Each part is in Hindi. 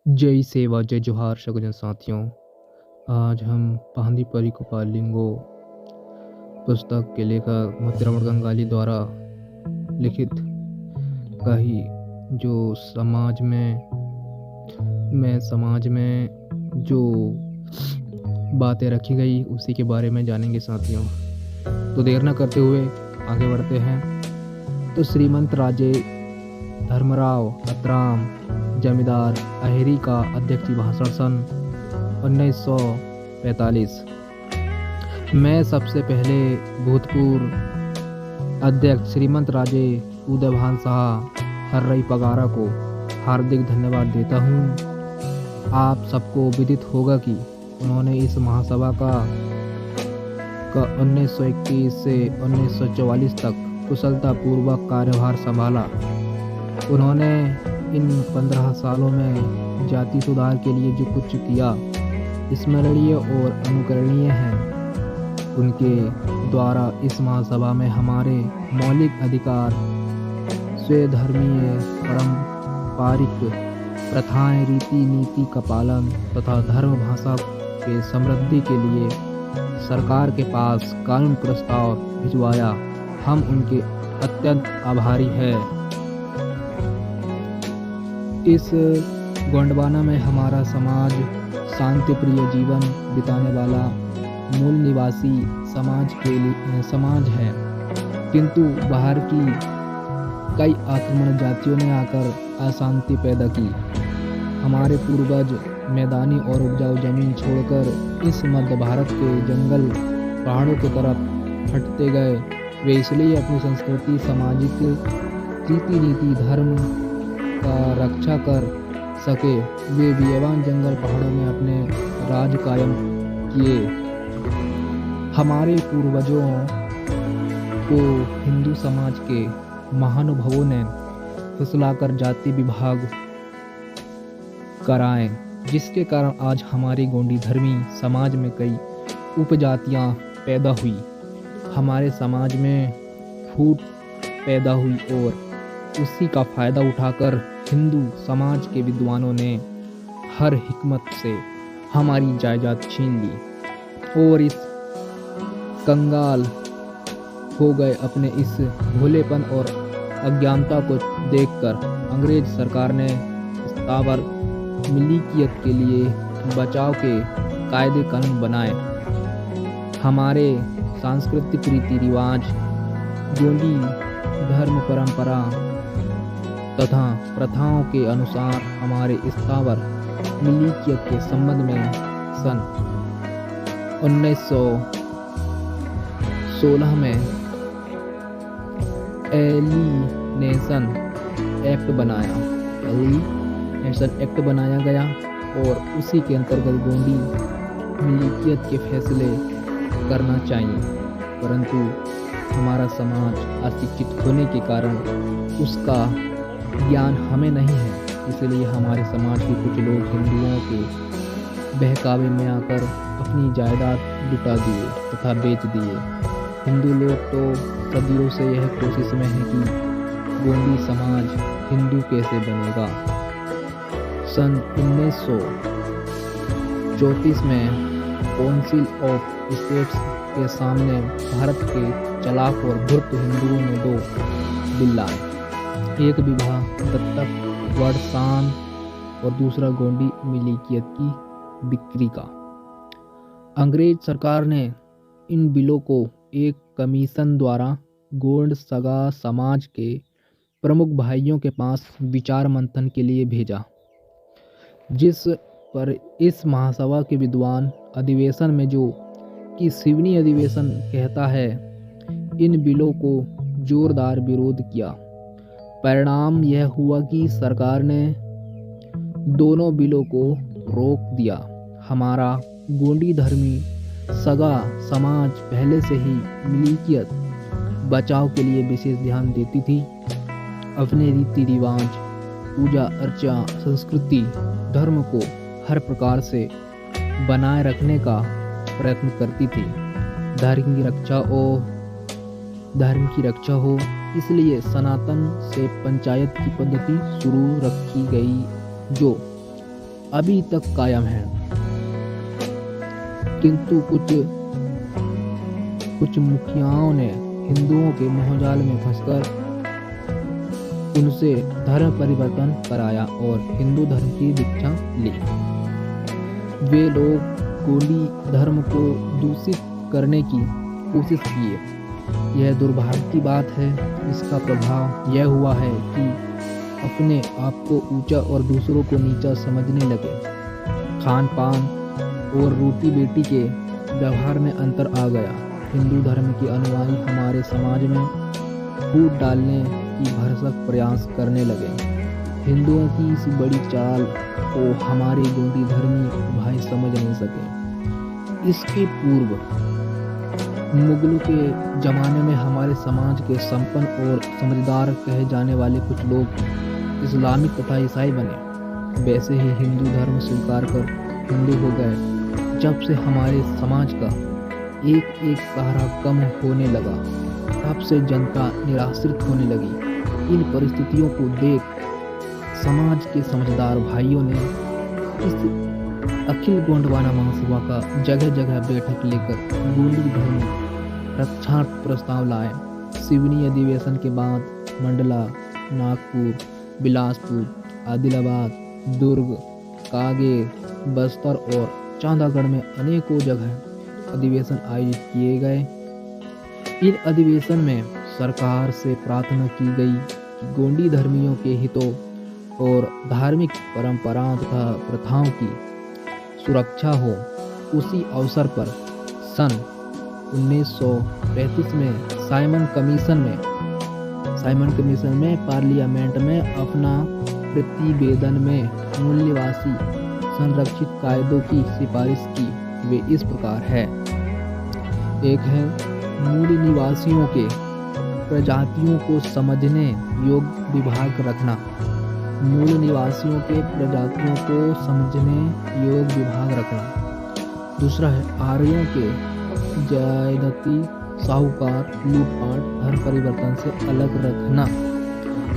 जय सेवा जय जोहार शगुन साथियों। आज हम पांदी परी गोपाल लिंगो पुस्तक के लेखक मोतीराम गंगाली द्वारा लिखित कही जो समाज में जो बातें रखी गई उसी के बारे में जानेंगे साथियों। तो देर न करते हुए आगे बढ़ते हैं। तो श्रीमंत राजे धर्मराव अतराम जमींदार अहेरी का अध्यक्षीय भाषण सन 1945 में सबसे पहले भूतपूर्व अध्यक्ष श्रीमंत राजे उदयभान शाह हर्रई पगारा को हार्दिक धन्यवाद देता हूँ। आप सबको विदित होगा कि उन्होंने इस महासभा का 1921 से 1944 तक कुशलतापूर्वक कार्यभार संभाला। उन्होंने इन 15 सालों में जाति सुधार के लिए जो कुछ किया स्मरणीय और अनुकरणीय है। उनके द्वारा इस महासभा में हमारे मौलिक अधिकार, स्वधर्मीय पारंपरिक प्रथाएं, रीति नीति का पालन तथा धर्म भाषा के समृद्धि के लिए सरकार के पास कानून प्रस्ताव भिजवाया। हम उनके अत्यंत आभारी हैं। इस गोंडवाना में हमारा समाज शांति प्रिय जीवन बिताने वाला मूल निवासी समाज है, किंतु बाहर की कई आक्रमण जातियों ने आकर अशांति पैदा की। हमारे पूर्वज मैदानी और उपजाऊ जमीन छोड़कर इस मध्य भारत के जंगल पहाड़ों की तरफ हटते गए। वे इसलिए अपनी संस्कृति, सामाजिक रीति नीति, धर्म का रक्षा कर सके। वे बेवान जंगल पहाड़ों में अपने राज कायम किए। हमारे पूर्वजों को हिंदू समाज के महानुभावों ने फुसलाकर जाति विभाग कराए, जिसके कारण आज हमारी गोंडी धर्मी समाज में कई उपजातियां पैदा हुई। हमारे समाज में फूट पैदा हुई और उसी का फायदा उठाकर हिंदू समाज के विद्वानों ने हर हिकमत से हमारी जायदाद छीन ली और इस कंगाल हो गए। अपने इस भोलेपन और अज्ञानता को देखकर अंग्रेज सरकार ने स्थावर मिल्कियत के लिए बचाव के कायदे कानून बनाए। हमारे सांस्कृतिक रीति रिवाज, गोंडी धर्म परंपरा तथा प्रथाओं के अनुसार हमारे स्थावर मिल्कियत के संबंध में सन 1916 में एलिनेशन एक्ट बनाया गया और उसी के अंतर्गत गोंडी मिल्कियत के फैसले करना चाहिए, परंतु हमारा समाज अशिक्षित होने के कारण उसका ज्ञान हमें नहीं है। इसलिए हमारे समाज के कुछ लोग हिंदुओं के बहकावे में आकर अपनी जायदाद लुटा दिए तथा बेच दिए। हिंदू लोग तो सदियों से यह कोशिश में है कि गोंडी समाज हिंदू कैसे बनेगा। सन 1934 में काउंसिल ऑफ स्टेट्स के सामने भारत के चालाक और धूर्त हिंदुओं ने 2 बिल लाए। एक विवाह दत्तक वर्षान और दूसरा गोंडी मिल्कियत की बिक्री का। अंग्रेज सरकार ने इन बिलों को एक कमीशन द्वारा गोंड सगा समाज के प्रमुख भाइयों के पास विचार मंथन के लिए भेजा, जिस पर इस महासभा के विद्वान अधिवेशन में, जो कि सिवनी अधिवेशन कहता है, इन बिलों को जोरदार विरोध किया। परिणाम यह हुआ कि सरकार ने दोनों बिलों को रोक दिया। हमारा गोंडी धर्मी सगा समाज पहले से ही मिल्कियत बचाव के लिए विशेष ध्यान देती थी। अपने रीति रिवाज, पूजा अर्चा, संस्कृति, धर्म को हर प्रकार से बनाए रखने का प्रयत्न करती थी। धर्म की रक्षा हो इसलिए सनातन से पंचायत की पद्धति शुरू रखी गई, जो अभी तक कायम है, किंतु कुछ मुखियाओं ने हिंदुओं के मोहजाल में फंसकर उनसे धर्म परिवर्तन कराया और हिंदू धर्म की दीक्षा ली। वे लोग गोंडी धर्म को दूषित करने की कोशिश किए। यह दुर्भाग्य की बात है। इसका प्रभाव यह हुआ है कि अपने आप को ऊंचा और दूसरों को नीचा समझने लगे। खान पान और रोटी बेटी के व्यवहार में अंतर आ गया। हिंदू धर्म के अनुयायी हमारे समाज में फूट डालने की भरसक प्रयास करने लगे। हिंदुओं की इस बड़ी चाल को हमारे गोंडी धर्मी भाई समझ नहीं सके। इसके पूर्व मुगलों के जमाने में हमारे समाज के संपन्न और समझदार कहे जाने वाले कुछ लोग इस्लामिक तथा ईसाई बने। वैसे ही हिंदू धर्म स्वीकार कर हिंदू हो गए। जब से हमारे समाज का एक एक सहारा कम होने लगा, तब से जनता निराश्रित होने लगी। इन परिस्थितियों को देख समाज के समझदार भाइयों ने इस अखिल गोंडवाना महासभा का जगह जगह बैठक लेकर गोंडी धर्म रक्षार्थ प्रस्ताव लाए। सिवनी अधिवेशन के बाद मंडला, नागपुर, बिलासपुर, आदिलाबाद, दुर्ग, कागेर, बस्तर और चांदागढ़ में अनेकों जगह अधिवेशन आयोजित किए गए। इन अधिवेशन में सरकार से प्रार्थना की गई कि गोंडी धर्मियों के हितों और धार्मिक परंपराओं तथा प्रथाओं की सुरक्षा हो। उसी अवसर पर सन 1935 में साइमन कमीशन में पार्लियामेंट में अपना प्रतिवेदन में मूल निवासी संरक्षित कायदों की सिफारिश की। वे इस प्रकार है। एक है मूल निवासियों के प्रजातियों को समझने योग्य विभाग रखना। मूल निवासियों के प्रजातियों को समझने योग्य विभाग रखना। दूसरा है आर्यों के जायदादी, साहूकार, लूटपाट, धर्म परिवर्तन से अलग रखना।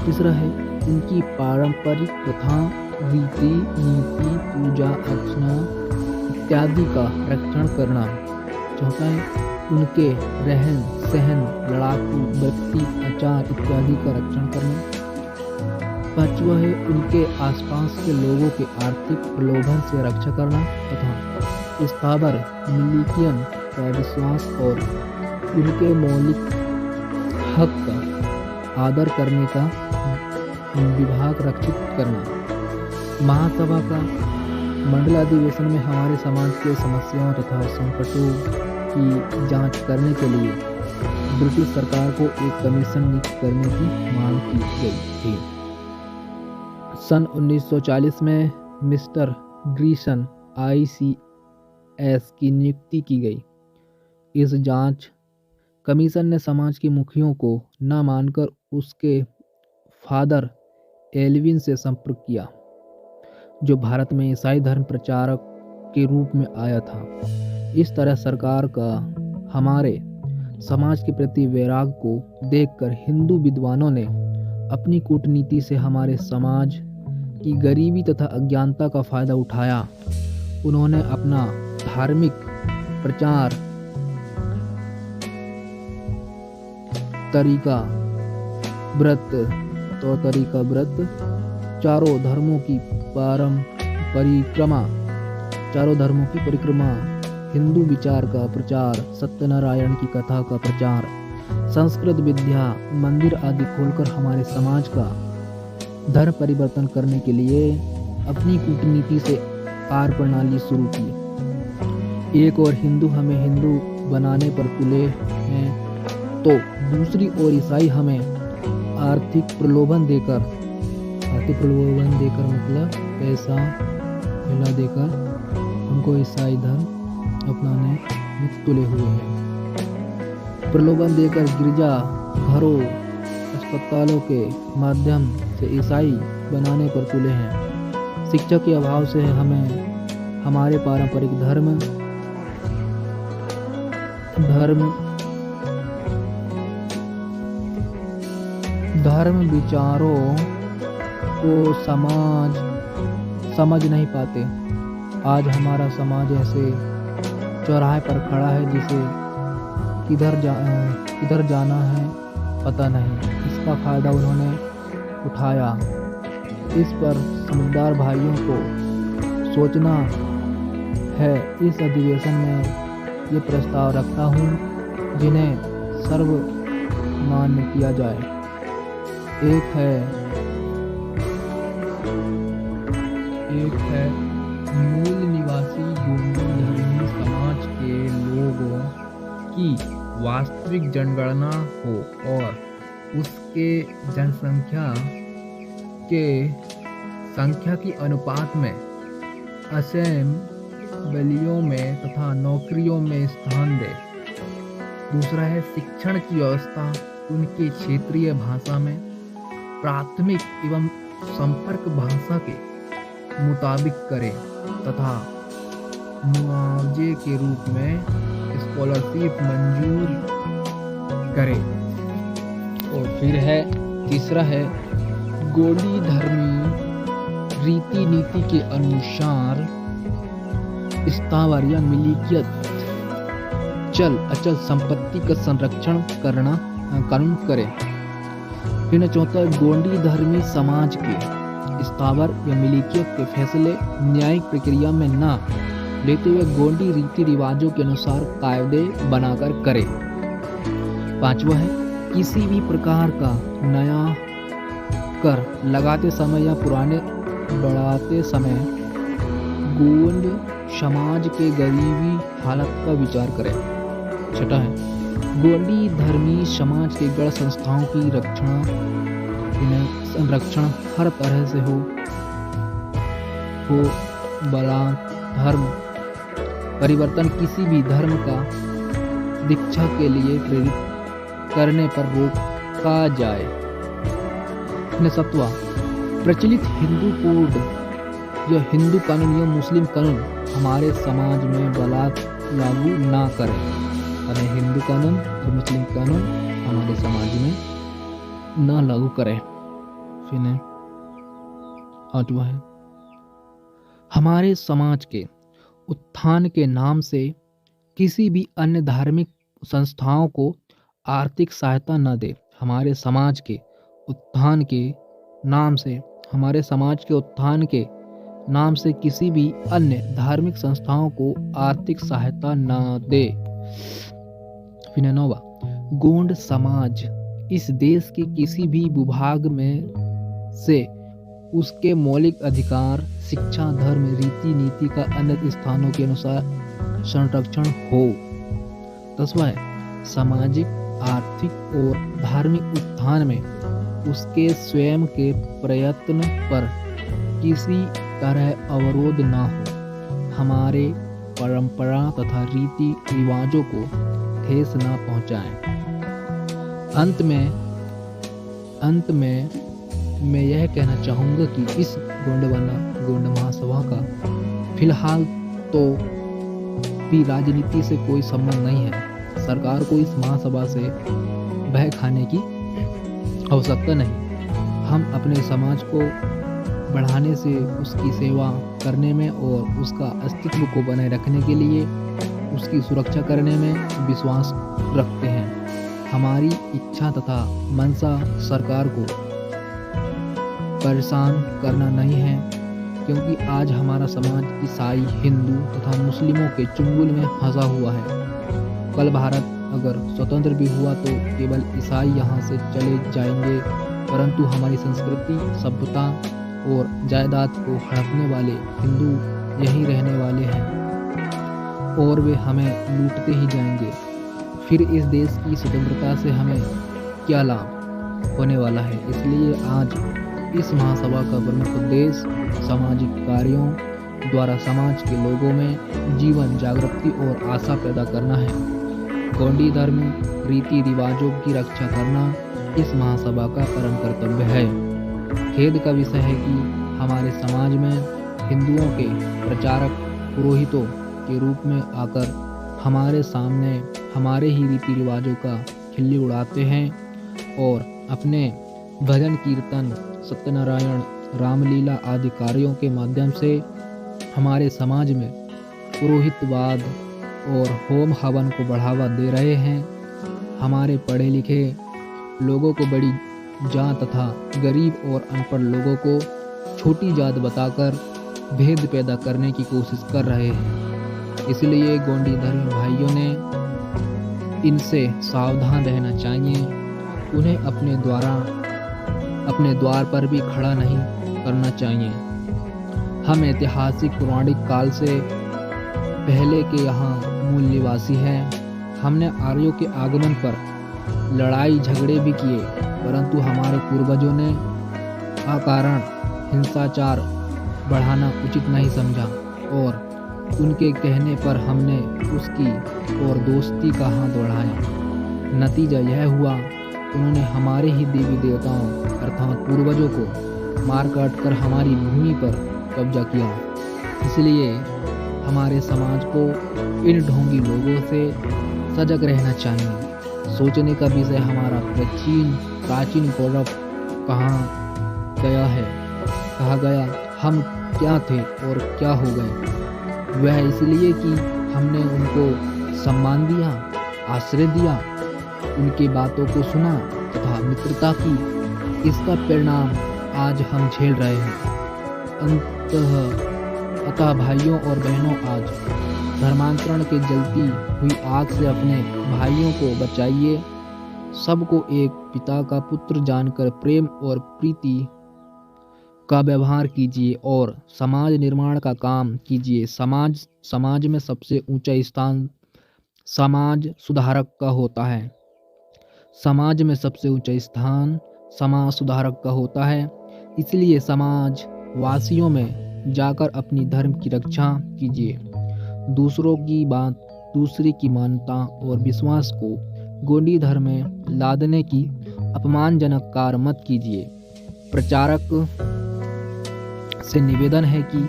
तीसरा है उनकी पारंपरिक प्रथा, रीति, नीति, पूजा अर्चना इत्यादि का रक्षण करना। चौथा है उनके रहन सहन, लड़ाकू व्यक्ति, आचार इत्यादि का रक्षण करना। पांचवा है उनके आसपास के लोगों के आर्थिक प्रलोभन से रक्षा करना तथा स्थावर मिलिकियन का विश्वास और उनके मौलिक हक का आदर करने का विभाग रक्षित करना। महासभा का मंडल अधिवेशन में हमारे समाज के समस्याओं तथा संकटों की जांच करने के लिए ब्रिटिश सरकार को एक कमीशन नियुक्त करने की मांग की गई थी। सन 1940 में मिस्टर ग्रीसन ICS की नियुक्ति की गई। इस जांच कमीशन ने समाज के मुखियों को न मानकर उसके फादर एल्विन से संपर्क किया, जो भारत में ईसाई धर्म प्रचारक के रूप में आया था। इस तरह सरकार का हमारे समाज के प्रति वैराग को देखकर हिंदू विद्वानों ने अपनी कूटनीति से हमारे समाज की गरीबी तथा अज्ञानता का फायदा उठाया। उन्होंने अपना धार्मिक प्रचार तरीका व्रत चारों धर्मों की परिक्रमा, हिंदू विचार का प्रचार, सत्यनारायण की कथा का प्रचार, संस्कृत विद्या, मंदिर आदि खोलकर हमारे समाज का धर्म परिवर्तन करने के लिए अपनी कूटनीति से कार्य प्रणाली शुरू की। एक और हिंदू हमें हिंदू बनाने पर तुले हैं, तो दूसरी ओर ईसाई हमें आर्थिक प्रलोभन देकर मतलब पैसा हिला देकर हमको ईसाई धर्म अपनाने में तुले हुए हैं। प्रलोभन देकर गिरजा घरों, अस्पतालों के माध्यम से ईसाई बनाने पर तुले हैं। शिक्षा के अभाव से हमें हमारे पारंपरिक धर्म विचारों को समझ नहीं पाते। आज हमारा समाज ऐसे चौराहे पर खड़ा है जिसे किधर जाना है पता नहीं। इसका फ़ायदा उन्होंने उठाया। इस पर समझदार भाइयों को सोचना है। इस अधिवेशन में ये प्रस्ताव रखता हूँ जिन्हें सर्वमान्य किया जाए। एक है मूल निवासी गोंडी धर्मी समाज के लोगों की वास्तविक जनगणना हो और उसके जनसंख्या के संख्या की अनुपात में असेंबलियों में तथा नौकरियों में स्थान दे। दूसरा है शिक्षण की व्यवस्था उनके क्षेत्रीय भाषा में प्राथमिक एवं संपर्क भाषा के मुताबिक करे तथा मुआवजे के रूप में स्कॉलरशिप मंजूर करे। और फिर है तीसरा है गोंडी धर्मी रीति नीति के अनुसार स्थावर या मिलिकियत चल अचल संपत्ति का संरक्षण करना कानून करे। फिर चौथा गोंडी धर्मी समाज के स्थावर या मिलिकियत के फैसले न्यायिक प्रक्रिया में न लेते हुए गोंडी रीति रिवाजों के अनुसार कायदे बनाकर करे। पांचवा है किसी भी प्रकार का नया कर लगाते समय या पुराने बढ़ाते समय गोंड समाज के गरीबी हालत का विचार करें। छठा है गोंडी धर्मी समाज के गढ़ संस्थाओं की संरक्षण हर तरह से हो बला धर्म परिवर्तन किसी भी धर्म का दीक्षा के लिए प्रेरित करने पर रोका जाए। सत्वा प्रचलित हिंदू कोड या हिंदू कानून या मुस्लिम कानून हमारे समाज में बलात् लागू ना करें। अरे हिंदू कानून और मुस्लिम कानून हमारे समाज में ना लागू करें। फिर आठवां है हमारे समाज के उत्थान के नाम से किसी भी अन्य धार्मिक संस्थाओं को आर्थिक सहायता न दे। हमारे समाज के उत्थान के नाम से किसी भी अन्य धार्मिक संस्थाओं को आर्थिक सहायता न दे। फिर नौवा गोंड समाज इस देश के किसी भी भूभाग में से उसके मौलिक अधिकार शिक्षा धर्म रीति नीति का अन्य स्थानों के अनुसार संरक्षण हो। 10वां है सामाजिक आर्थिक और धार्मिक उत्थान में उसके स्वयं के प्रयत्न पर किसी तरह अवरोध न हो। हमारे परंपरा तथा रीति रिवाजों को ठेस न पहुंचाएं। अंत में मैं यह कहना चाहूँगा कि इस गोंड महासभा का फिलहाल तो भी राजनीति से कोई संबंध नहीं है। सरकार को इस महासभा से बह खाने की आवश्यकता नहीं। हम अपने समाज को बढ़ाने से उसकी सेवा करने में और उसका अस्तित्व को बनाए रखने के लिए उसकी सुरक्षा करने में विश्वास रखते हैं। हमारी इच्छा तथा मंशा सरकार को परेशान करना नहीं है, क्योंकि आज हमारा समाज ईसाई हिंदू तथा मुस्लिमों के चुंगल में फंसा हुआ है। कल भारत अगर स्वतंत्र भी हुआ तो केवल ईसाई यहाँ से चले जाएंगे, परंतु हमारी संस्कृति सभ्यता और जायदाद को हड़पने वाले हिंदू यहीं रहने वाले हैं और वे हमें लूटते ही जाएंगे। फिर इस देश की स्वतंत्रता से हमें क्या लाभ होने वाला है। इसलिए आज इस महासभा का प्रमुख उद्देश्य सामाजिक कार्यों द्वारा समाज के लोगों में जीवन जागृति और आशा पैदा करना है। गोंडी धर्म रीति रिवाजों की रक्षा करना इस महासभा का परम कर्तव्य है। खेद का विषय है कि हमारे समाज में हिंदुओं के प्रचारक पुरोहितों के रूप में आकर हमारे सामने हमारे ही रीति रिवाजों का खिल्ली उड़ाते हैं और अपने भजन कीर्तन सत्यनारायण रामलीला आदि कार्यों के माध्यम से हमारे समाज में पुरोहितवाद और होम हवन को बढ़ावा दे रहे हैं। हमारे पढ़े लिखे लोगों को बड़ी जात तथा गरीब और अनपढ़ लोगों को छोटी जात बताकर भेद पैदा करने की कोशिश कर रहे हैं। इसलिए गोंडी धर्म भाइयों ने इनसे सावधान रहना चाहिए। उन्हें अपने द्वार पर भी खड़ा नहीं करना चाहिए। हम ऐतिहासिक पौराणिक काल से पहले के यहाँ मूल निवासी हैं। हमने आर्यों के आगमन पर लड़ाई झगड़े भी किए, परंतु हमारे पूर्वजों ने अकारण हिंसाचार बढ़ाना उचित नहीं समझा और उनके कहने पर हमने उसकी और दोस्ती का हाथ बढ़ाया। नतीजा यह हुआ, उन्होंने हमारे ही देवी देवताओं अर्थात पूर्वजों को मार काट कर हमारी भूमि पर कब्जा किया। इसलिए हमारे समाज को इन ढोंगी लोगों से सजग रहना चाहिए। सोचने का विषय हमारा प्राचीन गौरव कहाँ गया है, कहा गया हम क्या थे और क्या हो गए। वह इसलिए कि हमने उनको सम्मान दिया, आश्रय दिया, उनकी बातों को सुना तथा मित्रता की। इसका परिणाम आज हम झेल रहे हैं। अतः भाइयों और बहनों, आज धर्मांतरण के जलती हुई आग से अपने भाइयों को बचाइए। सबको एक पिता का पुत्र जानकर प्रेम और प्रीति का व्यवहार कीजिए और समाज निर्माण का काम कीजिए। समाज में सबसे ऊंचा स्थान समाज सुधारक का होता है। समाज में सबसे ऊंचा स्थान समाज सुधारक का होता है। इसलिए समाज वासियों में जाकर अपनी धर्म की रक्षा कीजिए। दूसरों की बात, दूसरे की मान्यता और विश्वास को गोंडी धर्म में लादने की अपमानजनक कार्य मत कीजिए। प्रचारक से निवेदन है कि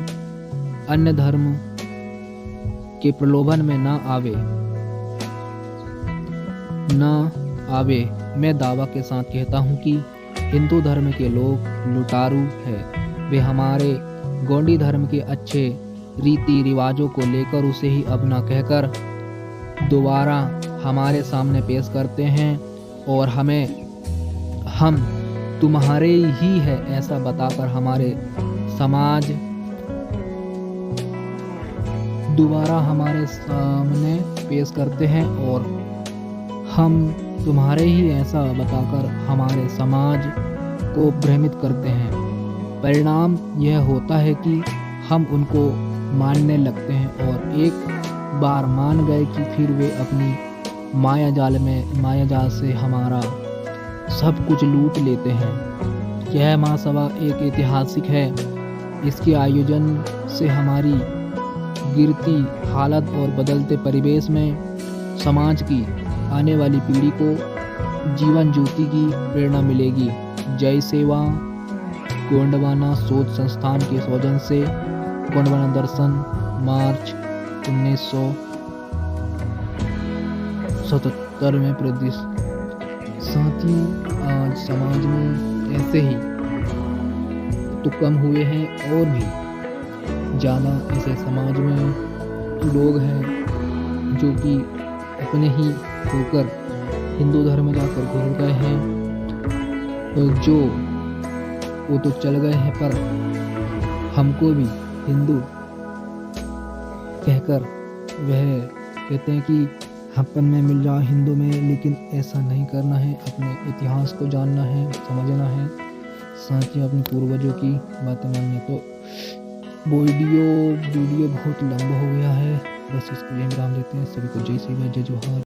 अन्य धर्म के प्रलोभन में न आवे। मैं दावा के साथ कहता हूँ कि हिंदू धर्म के लोग लुटारू हैं। वे हमारे गोंडी धर्म के अच्छे रीति रिवाजों को लेकर उसे ही अपना कहकर दोबारा हमारे सामने पेश करते हैं और हम तुम्हारे ही है ऐसा बताकर हमारे समाज दोबारा हमारे सामने पेश करते हैं और हम तुम्हारे ही ऐसा बताकर हमारे समाज को भ्रमित करते हैं। परिणाम यह होता है कि हम उनको मानने लगते हैं और एक बार मान गए कि फिर वे अपनी मायाजाल से हमारा सब कुछ लूट लेते हैं। यह महासभा एक ऐतिहासिक है। इसके आयोजन से हमारी गिरती हालत और बदलते परिवेश में समाज की आने वाली पीढ़ी को जीवन ज्योति की प्रेरणा मिलेगी। जय सेवा गोंडवाना शोध संस्थान के सौजन्य से गोंडवाना दर्शन मार्च 1977 में प्रदर्शित। साथ ही आज समाज में ऐसे ही तो कम हुए हैं और भी ज़्यादा ऐसे समाज में लोग हैं जो कि अपने ही होकर हिंदू धर्म में जाकर घुस गए हैं और जो वो तो चल गए हैं, पर हमको भी हिंदू कहकर वह कहते हैं कि अपन में मिल जाओ हिंदू में, लेकिन ऐसा नहीं करना है। अपने इतिहास को जानना है, समझना है, साथ ही अपने पूर्वजों की बातें मानना। तो वीडियो बहुत लंबा हो गया है, बस इसको यहीं विराम देते हैं। सभी को जय श्री राम, जय जोहार।